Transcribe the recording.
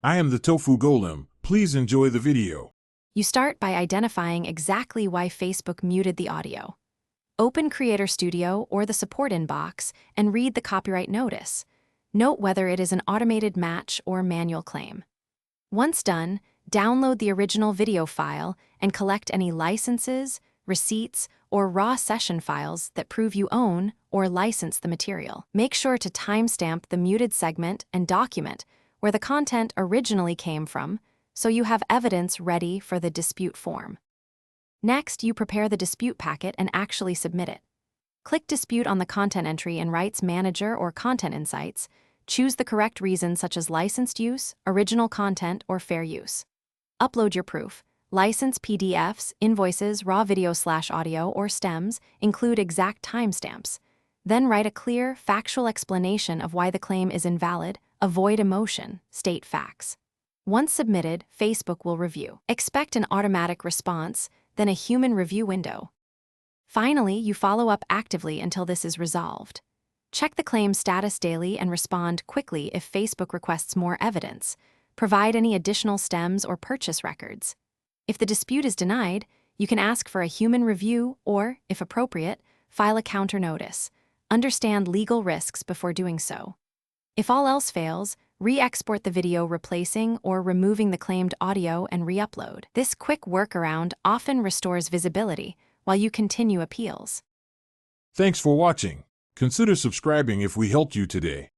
I am the Tofu Golem. Please enjoy the video. You start by identifying exactly why Facebook muted the audio. Open Creator Studio or the support inbox and read the copyright notice. Note whether it is an automated match or manual claim. Once done, download the original video file and collect any licenses, receipts, or raw session files that prove you own or license the material. Make sure to timestamp the muted segment and document where the content originally came from, so you have evidence ready for the dispute form. Next, you prepare the dispute packet and actually submit it. Click Dispute on the content entry in Rights Manager or Content Insights. Choose the correct reason such as licensed use, original content, or fair use. Upload your proof. License PDFs, invoices, raw video/audio, or stems include exact timestamps. Then write a clear, factual explanation of why the claim is invalid. Avoid emotion, state facts. Once submitted, Facebook will review. Expect an automatic response, then a human review window. Finally, you follow up actively until this is resolved. Check the claim status daily and respond quickly if Facebook requests more evidence. Provide any additional stems or purchase records. If the dispute is denied, you can ask for a human review or, if appropriate, file a counter notice. Understand legal risks before doing so. If all else fails, re-export the video replacing or removing the claimed audio and re-upload. This quick workaround often restores visibility while you continue appeals. Thanks for watching. Consider subscribing if we helped you today.